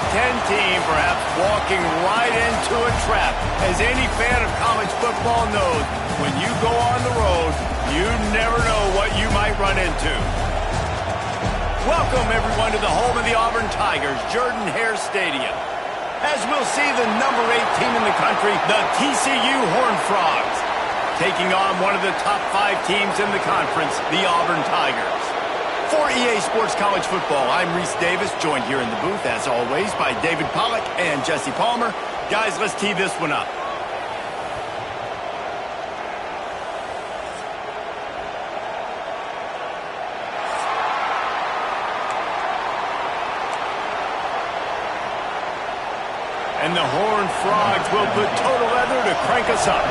Ten team perhaps walking right into a trap. As any fan of college football knows, when you go on the road, you never know what you might run into. Welcome, everyone, to the home of the Auburn Tigers, Jordan-Hare Stadium. As we'll see the number 8 team in the country, the TCU Horned Frogs, taking on one of the top 5 teams in the conference, the Auburn Tigers. For EA Sports College Football, I'm Reese Davis, joined here in the booth, as always, by David Pollack and Jesse Palmer. Guys, let's tee this one up. And the Horned Frogs will put total leather to crank us up.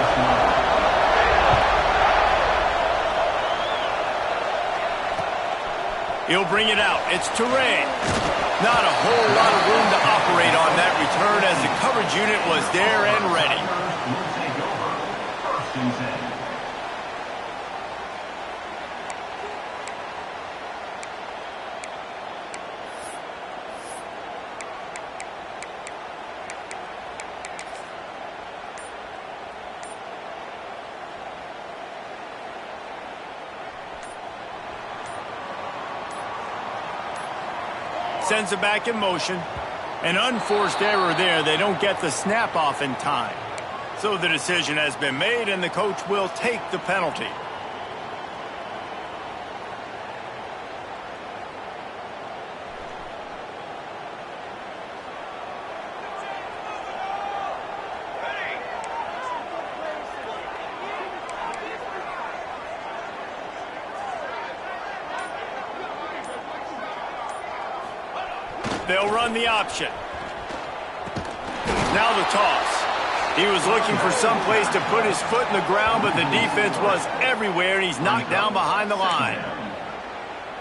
He'll bring it out. It's Terrain. Not a whole lot of room to operate on that return as the coverage unit was there and ready. Sends it back in motion. An unforced error there. They don't get the snap off in time. So the decision has been made, and the coach will take the penalty. They'll run the option. Now the toss. He was looking for some place to put his foot in the ground, but the defense was everywhere, and he's knocked down behind the line.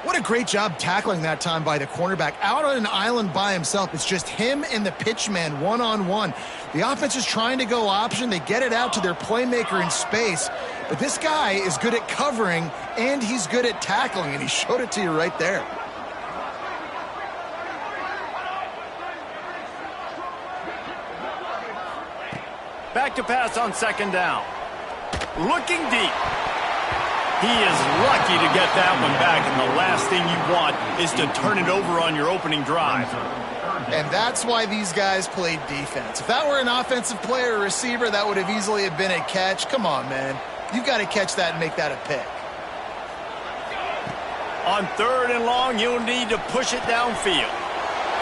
What a great job tackling that time by the cornerback. Out on an island by himself. It's just him and the pitchman one-on-one. The offense is trying to go option. They get it out to their playmaker in space. But this guy is good at covering, and he's good at tackling, and he showed it to you right there. Back to pass on second down. Looking deep. He is lucky to get that one back, and the last thing you want is to turn it over on your opening drive. And that's why these guys played defense. If that were an offensive player or receiver, that would have easily have been a catch. Come on, man. You've got to catch that and make that a pick. On third and long, you'll need to push it downfield.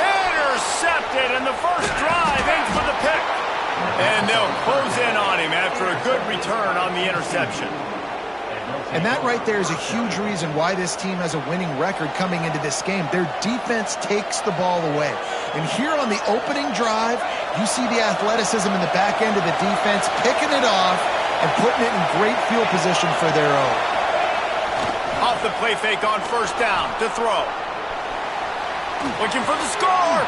Intercepted, and the first drive in for the pick. And they'll close in on him after a good return on the interception. And that right there is a huge reason why this team has a winning record coming into this game. Their defense takes the ball away. And here on the opening drive, you see the athleticism in the back end of the defense, picking it off and putting it in great field position for their own. Off the play fake on first down to throw. Looking for the score.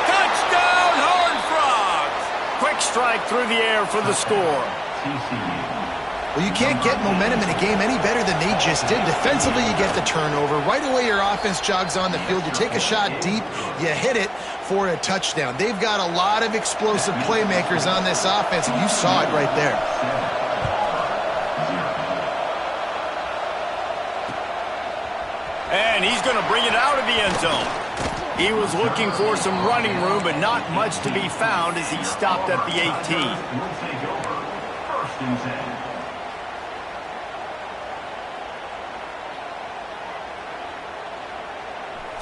Touchdown, Horned Frogs. Quick strike through the air for the score. Well, you can't get momentum in a game any better than they just did. Defensively, you get the turnover. Right away, your offense jogs on the field. You take a shot deep, you hit it for a touchdown. They've got a lot of explosive playmakers on this offense, and you saw it right there. And he's going to bring it out of the end zone. He was looking for some running room, but not much to be found as he stopped at the 18.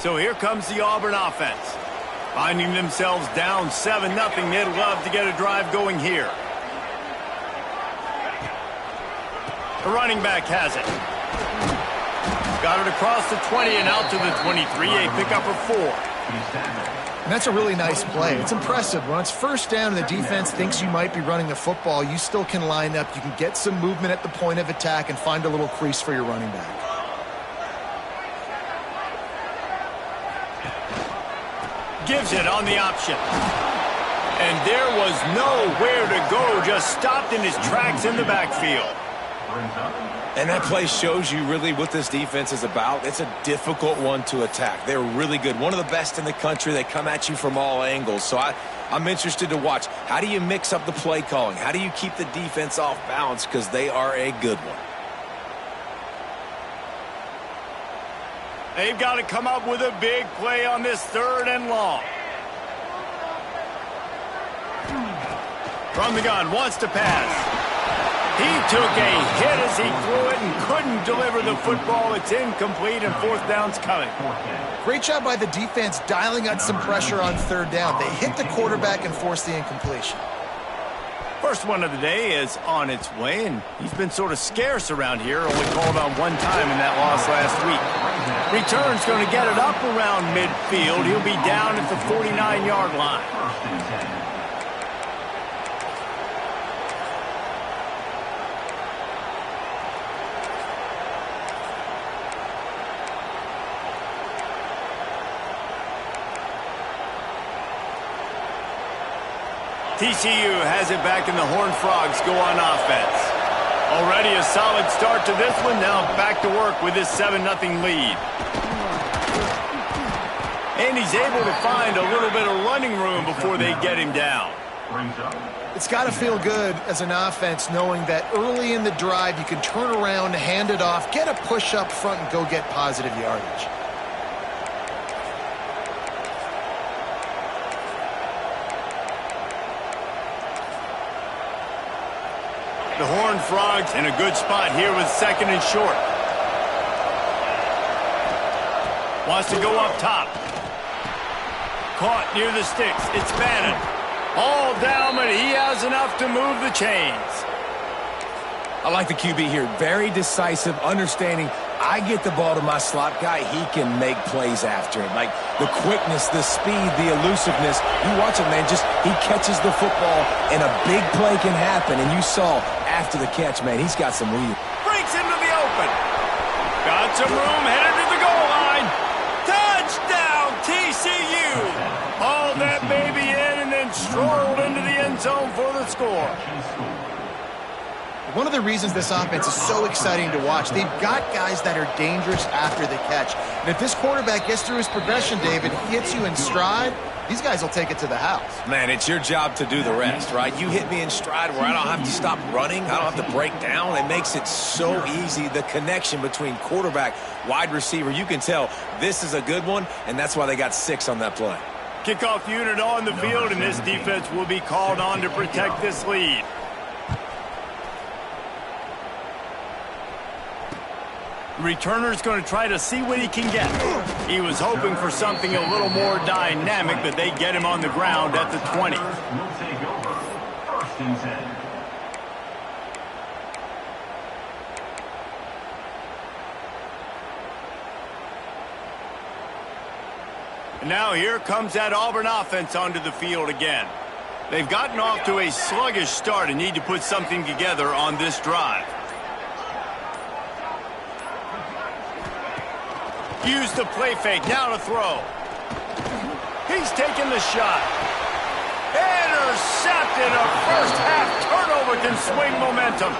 So here comes the Auburn offense. Finding themselves down 7-0, they'd love to get a drive going here. The running back has it. Got it across the 20 and out to the 23, a pickup of 4. And that's a really nice play. It's impressive. When it's first down and the defense thinks you might be running the football, you still can line up. You can get some movement at the point of attack and find a little crease for your running back. Gives it on the option. And there was nowhere to go, just stopped in his tracks in the backfield. And that play shows you really what this defense is about. It's a difficult one to attack. They're really good. One of the best in the country. They come at you from all angles. So I'm interested to watch. How do you mix up the play calling? How do you keep the defense off balance? Because they are a good one. They've got to come up with a big play on this 3rd and long. From the gun, wants to pass. He took a hit as he threw it and couldn't deliver the football. It's incomplete and 4th down's coming. Great job by the defense dialing out some pressure on 3rd down. They hit the quarterback and forced the incompletion. First one of the day is on its way, and he's been sort of scarce around here, only called on 1 time in that loss last week. Return's going to get it up around midfield. He'll be down at the 49-yard line. TCU has it back, and the Horned Frogs go on offense. Already a solid start to this one. Now back to work with this 7-0 lead. And he's able to find a little bit of running room before they get him down. It's got to feel good as an offense knowing that early in the drive you can turn around, hand it off, get a push up front, and go get positive yardage. The Horned Frogs in a good spot here with 2nd and short. Wants to go up top. Caught near the sticks. It's Bannon. All down, but he has enough to move the chains. I like the QB here. Very decisive, understanding. I get the ball to my slot guy, he can make plays after it. Like the quickness, the speed, the elusiveness. You watch it, man, just he catches the football and a big play can happen. And you saw after the catch, man, he's got some wheel. Breaks into the open. Got some room, headed to the goal line. Touchdown, TCU. Hauled that baby in and then strolled into the end zone for the score. One of the reasons this offense is so exciting to watch, they've got guys that are dangerous after the catch. And if this quarterback gets through his progression, David, he hits you in stride, these guys will take it to the house. Man, it's your job to do the rest, right? You hit me in stride where I don't have to stop running. I don't have to break down. It makes it so easy. The connection between quarterback, wide receiver, you can tell this is a good one, and that's why they got 6 on that play. Kickoff unit on the field, and this defense will be called on to protect this lead. Returner's going to try to see what he can get. He was hoping for something a little more dynamic, but they get him on the ground at the 20. And now here comes that Auburn offense onto the field again. They've gotten off to a sluggish start and need to put something together on this drive. Use the play fake, now to throw. He's taking the shot. Intercepted. A first half turnover can swing momentum.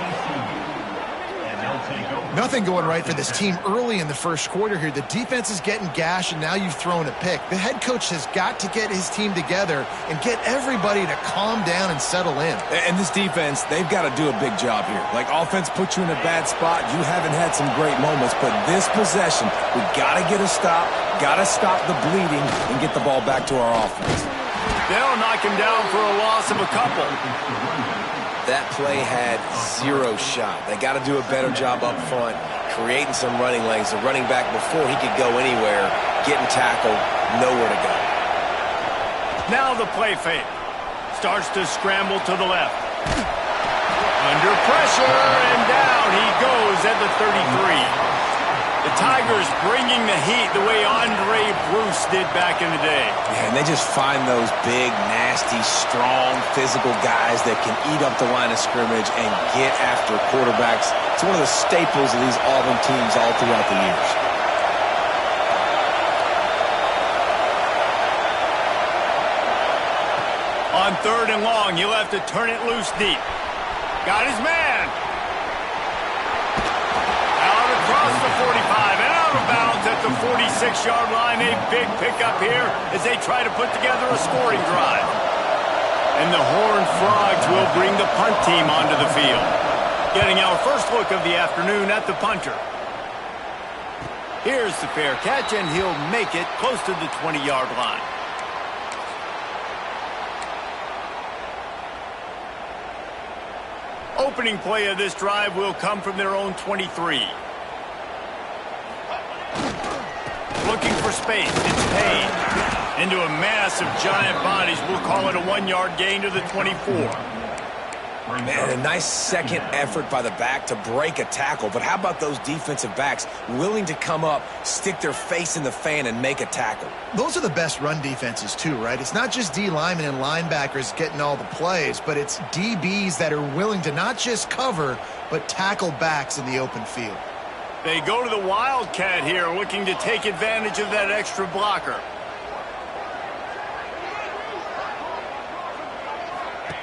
Nothing going right for this team early in the first quarter here. The defense is getting gashed, and now you've thrown a pick. The head coach has got to get his team together and get everybody to calm down and settle in. And this defense, they've got to do a big job here. Like, offense puts you in a bad spot. You haven't had some great moments, but this possession, we got to get a stop, got to stop the bleeding, and get the ball back to our offense. They'll knock him down for a loss of a couple. That play had 0 shot. They got to do a better job up front, creating some running lanes. The running back, before he could go anywhere, getting tackled, nowhere to go. Now the play fake. Starts to scramble to the left. Under pressure, and down he goes at the 33. The Tigers bringing the heat the way Andre Bruce did back in the day. Yeah, and they just find those big, nasty, strong, physical guys that can eat up the line of scrimmage and get after quarterbacks. It's one of the staples of these Auburn teams all throughout the years. On 3rd and long, he'll have to turn it loose deep. Got his man. across the 45 and out of bounds at the 46-yard line. A big pickup here as they try to put together a scoring drive. And the Horned Frogs will bring the punt team onto the field. Getting our first look of the afternoon at the punter. Here's the fair catch, and he'll make it close to the 20-yard line. Opening play of this drive will come from their own 23. Looking for space. It's Payne. Into a mass of giant bodies. We'll call it a 1-yard gain to the 24. Man, a nice second effort by the back to break a tackle. But how about those defensive backs willing to come up, stick their face in the fan, and make a tackle? Those are the best run defenses, too, right? It's not just D linemen and linebackers getting all the plays, but it's DBs that are willing to not just cover, but tackle backs in the open field. They go to the Wildcat here, looking to take advantage of that extra blocker.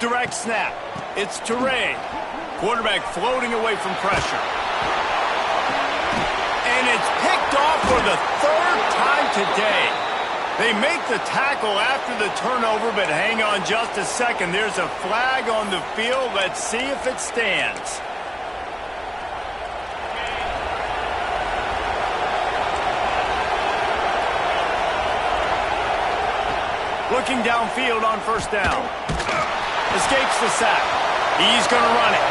Direct snap. It's Teray. Quarterback floating away from pressure. And it's picked off for the third time today. They make the tackle after the turnover, but hang on just a second. There's a flag on the field. Let's see if it stands. Looking downfield on first down. Escapes the sack. He's going to run it.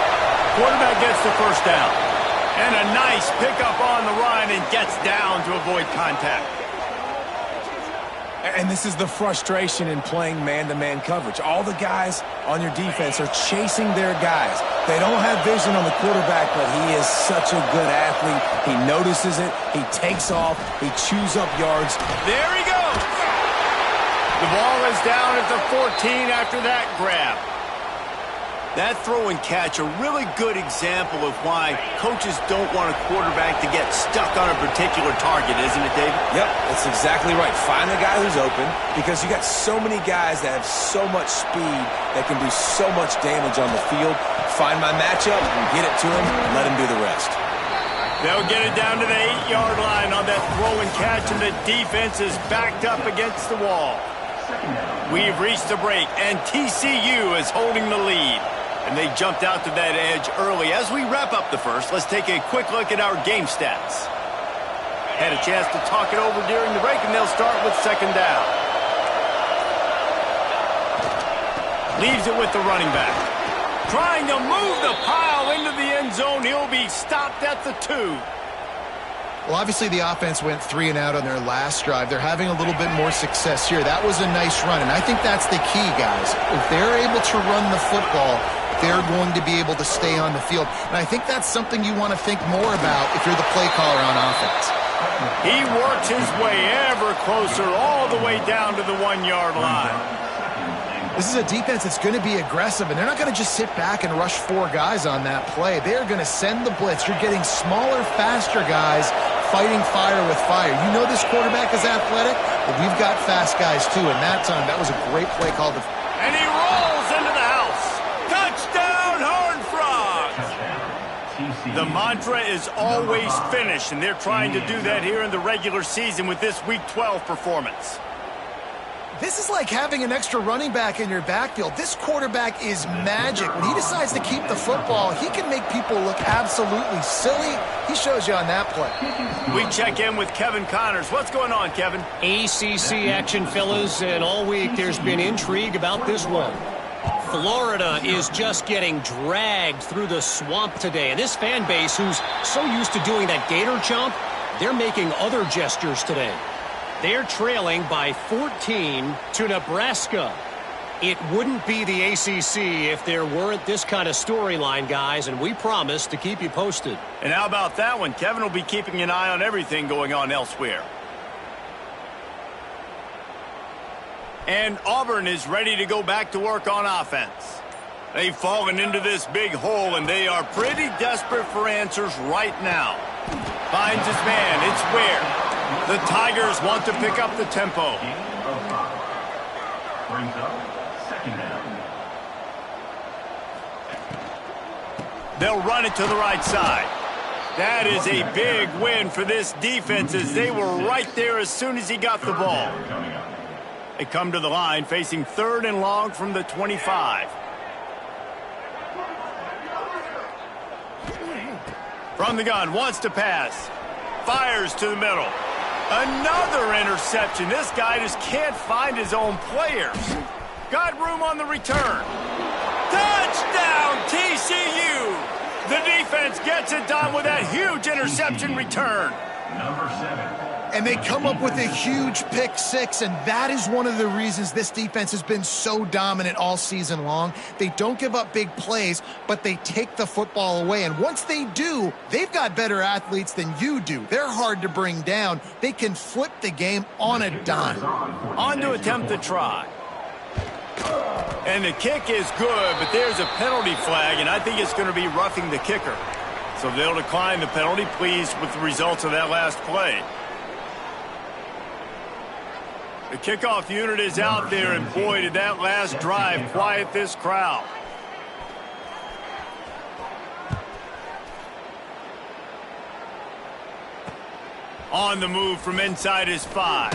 Quarterback gets the first down. And a nice pickup on the run and gets down to avoid contact. And this is the frustration in playing man-to-man coverage. All the guys on your defense are chasing their guys. They don't have vision on the quarterback, but he is such a good athlete. He notices it. He takes off. He chews up yards. There he goes. The ball is down at the 14 after that grab. That throw and catch, a really good example of why coaches don't want a quarterback to get stuck on a particular target, isn't it, David? Yep, that's exactly right. Find the guy who's open, because you got so many guys that have so much speed that can do so much damage on the field. Find my matchup and get it to him, and let him do the rest. They'll get it down to the 8-yard line on that throw and catch, and the defense is backed up against the wall. We've reached the break, and TCU is holding the lead. And they jumped out to that edge early. As we wrap up the first, let's take a quick look at our game stats. Had a chance to talk it over during the break, and they'll start with second down. Leaves it with the running back. Trying to move the pile into the end zone. He'll be stopped at the 2. Well, obviously the offense went 3 and out on their last drive. They're having a little bit more success here. That was a nice run, and I think that's the key, guys. If they're able to run the football, they're going to be able to stay on the field. And I think that's something you want to think more about if you're the play caller on offense. He works his way ever closer all the way down to the 1-yard line. This is a defense that's going to be aggressive, and they're not going to just sit back and rush 4 guys on that play. They're going to send the blitz. You're getting smaller, faster guys fighting fire with fire. You know this quarterback is athletic, but we've got fast guys too. And that time, that was a great play call. And he rolls into the house. Touchdown, Horned Frogs! The mantra is always finish, and they're trying to do that here in the regular season with this Week 12 performance. This is like having an extra running back in your backfield. This quarterback is magic. When he decides to keep the football, he can make people look absolutely silly. He shows you on that play. We check in with Kevin Connors. What's going on, Kevin? ACC action, fellas, and all week there's been intrigue about this one. Florida is just getting dragged through the swamp today. And this fan base, who's so used to doing that gator jump, they're making other gestures today. They're trailing by 14 to Nebraska. It wouldn't be the ACC if there weren't this kind of storyline, guys, and we promise to keep you posted. And how about that one? Kevin will be keeping an eye on everything going on elsewhere. And Auburn is ready to go back to work on offense. They've fallen into this big hole, and they are pretty desperate for answers right now. Finds his man. It's Ware. The Tigers want to pick up the tempo. Brings up second down. They'll run it to the right side. That is a big win for this defense as they were right there as soon as he got the ball. They come to the line facing 3rd and long from the 25. From the gun, wants to pass. Fires to the middle. Another interception. This guy just can't find his own players. Got room on the return. Touchdown, TCU! The defense gets it done with that huge interception return. Number 7. And they come up with a huge pick 6, and that is one of the reasons this defense has been so dominant all season long. They don't give up big plays, but they take the football away. And once they do, they've got better athletes than you do. They're hard to bring down. They can flip the game on a dime. On to attempt the try. And the kick is good, but there's a penalty flag, and I think it's going to be roughing the kicker. So they'll decline the penalty, pleased with the results of that last play. The kickoff unit is out there, and boy, did that last drive quiet this crowd. On the move from inside his 5.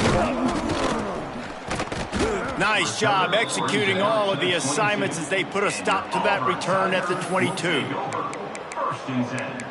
Nice job executing all of the assignments as they put a stop to that return at the 22. 1st and 10.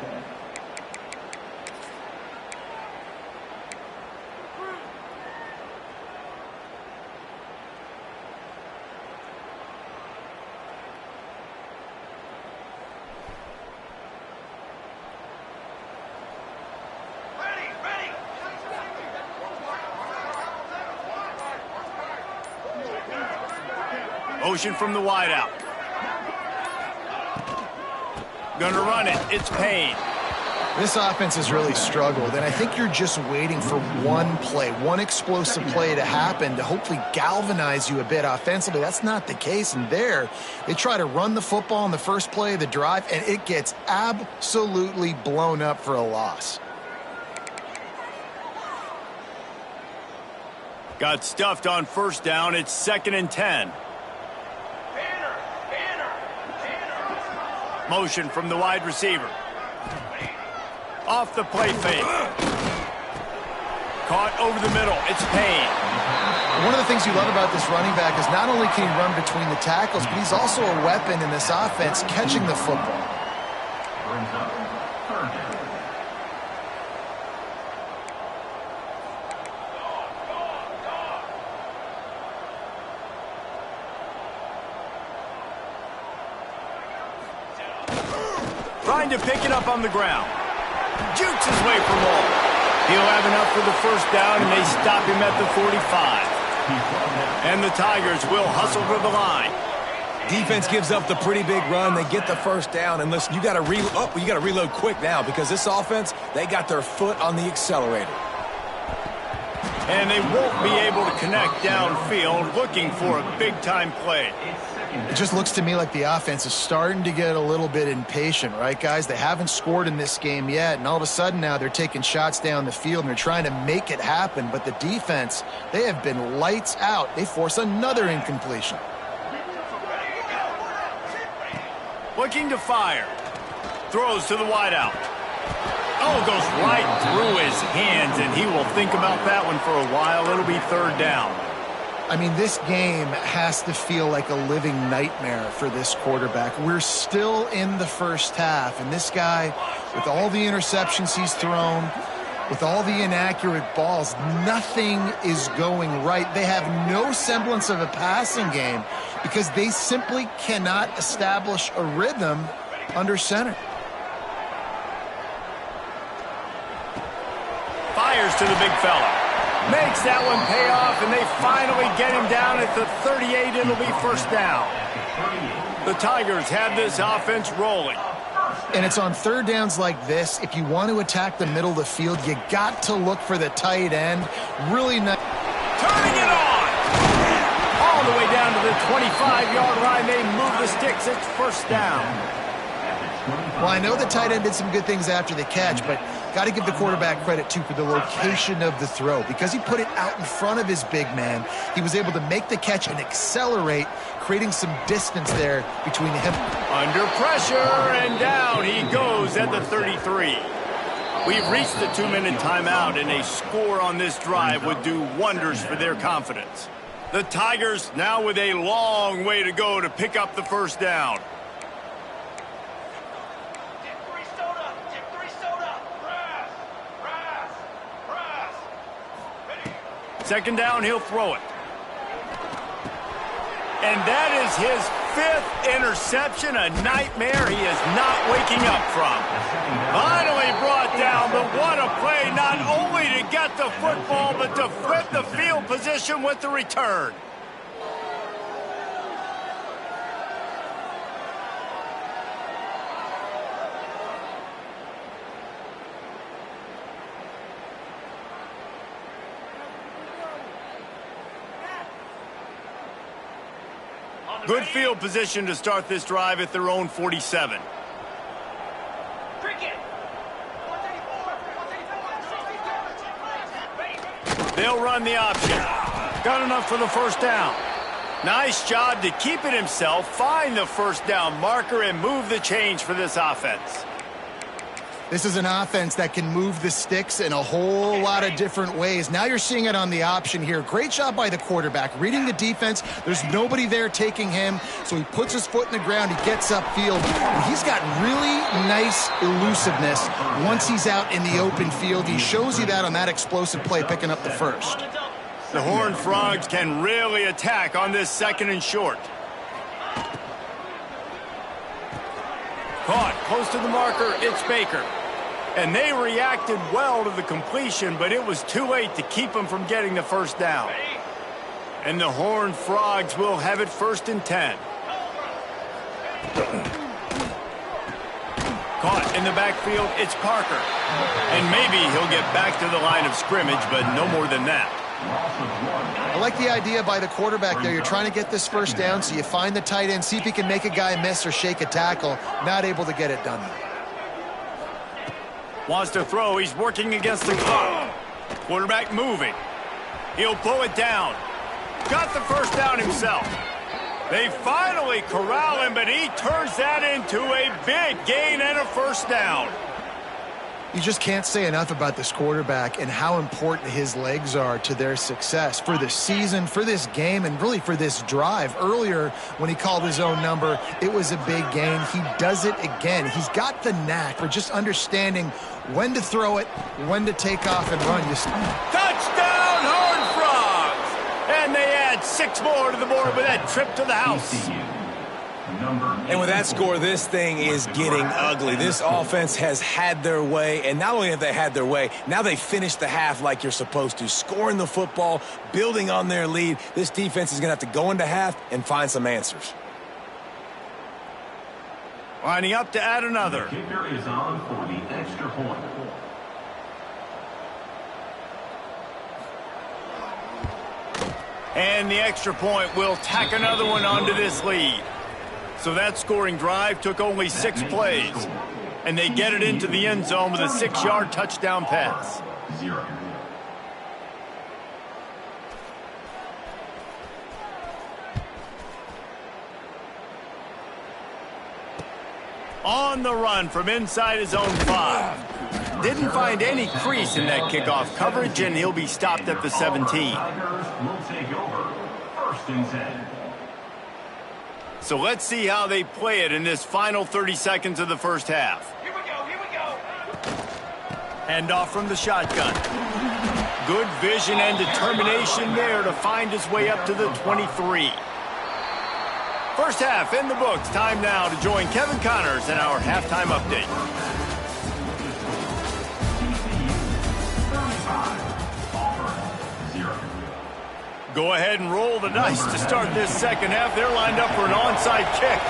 Motion from the wideout. Gonna run it. It's Payne. This offense has really struggled, and I think you're just waiting for one play, one explosive play to happen to hopefully galvanize you a bit offensively. That's not the case, and there, they try to run the football on the first play of the drive, and it gets absolutely blown up for a loss. Got stuffed on 1st down. It's 2nd and 10. Motion from the wide receiver. Off the play fake. Caught over the middle. It's Payne. One of the things you love about this running back is not only can he run between the tackles, but he's also a weapon in this offense catching the football. Brings up 3rd down. Trying to pick it up on the ground. Jukes his way from all. He'll have enough for the 1st down, and they stop him at the 45. And the Tigers will hustle for the line. Defense gives up the pretty big run. They get the 1st down, and listen, you got to reload quick now because this offense, they got their foot on the accelerator. And they won't be able to connect downfield, looking for a big-time play. It just looks to me like the offense is starting to get a little bit impatient, right, guys? They haven't scored in this game yet, and all of a sudden now they're taking shots down the field, and they're trying to make it happen. But the defense, they have been lights out. They force another incompletion. Looking to fire. Throws to the wideout. Oh, goes right through his hands, and he will think about that one for a while. It'll be 3rd down. I mean, this game has to feel like a living nightmare for this quarterback. We're still in the 1st half, and this guy, with all the interceptions he's thrown, with all the inaccurate balls, nothing is going right. They have no semblance of a passing game because they simply cannot establish a rhythm under center. Fires to the big fella. Makes that one pay off, and they finally get him down at the 38. It'll be 1st down. The Tigers have this offense rolling. And it's on 3rd downs like this. If you want to attack the middle of the field, you got to look for the tight end. Really nice. Turning it on. All the way down to the 25-yard line. They move the sticks. It's 1st down. Well, I know the tight end did some good things after the catch, but got to give the quarterback credit, too, for the location of the throw. Because he put it out in front of his big man, he was able to make the catch and accelerate, creating some distance there between him. Under pressure, and down he goes at the 33. We've reached the 2-minute timeout, and a score on this drive would do wonders for their confidence. The Tigers now with a long way to go to pick up the first down. Second down, he'll throw it. And that is his 5th interception, a nightmare he is not waking up from. Finally brought down, but what a play, not only to get the football, but to flip the field position with the return. Good field position to start this drive at their own 47. They'll run the option. Got enough for the first down. Nice job to keep it himself, find the first down marker, and move the chains for this offense. This is an offense that can move the sticks in a whole lot of different ways. Now you're seeing it on the option here. Great job by the quarterback. Reading the defense, there's nobody there taking him, so he puts his foot in the ground, he gets upfield. And he's got really nice elusiveness once he's out in the open field. He shows you that on that explosive play, picking up the first. The Horned Frogs can really attack on this 2nd and short. Caught close to the marker, it's Baker. And they reacted well to the completion, but it was too late to keep them from getting the first down. And the Horned Frogs will have it 1st and 10. Caught in the backfield, it's Parker. And maybe he'll get back to the line of scrimmage, but no more than that. I like the idea by the quarterback there. You're trying to get this first down, so you find the tight end, see if he can make a guy miss or shake a tackle. Not able to get it done. Wants to throw. He's working against the clock. Quarterback moving. He'll pull it down. Got the first down himself. They finally corral him, but he turns that into a big gain and a first down. You just can't say enough about this quarterback and how important his legs are to their success for the season, for this game, and really for this drive. Earlier, when he called his own number, it was a big gain. He does it again. He's got the knack for just understanding when to throw it, when to take off and run. Touchdown, Horned Frogs! And they add 6 more to the board with that trip to the house. And with that score, this thing is getting ugly. This offense has had their way, and not only have they had their way, now they finished the half like you're supposed to, scoring the football, building on their lead. This defense is going to have to go into half and find some answers. Lining up to add another. The kicker is on for the extra point. And the extra point will tack another one onto this lead. So that scoring drive took only 6 plays. And they get it into the end zone with a 6-yard touchdown pass. 0. On the run from inside his own 5. Didn't find any crease in that kickoff coverage, and he'll be stopped at the 17. Tigers will take over. 1st and 10. So let's see how they play it in this final 30 seconds of the first half. Here we go. Handoff from the shotgun. Good vision and determination there to find his way up to the 23. First half in the books. Time now to join Kevin Connors in our halftime update. Auburn, 0. Go ahead and roll the dice to start this second half. They're lined up for an onside kick.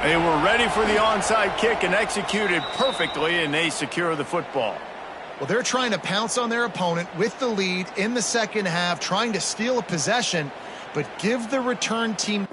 They were ready for the onside kick and executed perfectly, and they secure the football. Well, they're trying to pounce on their opponent with the lead in the second half, trying to steal a possession, but give the return team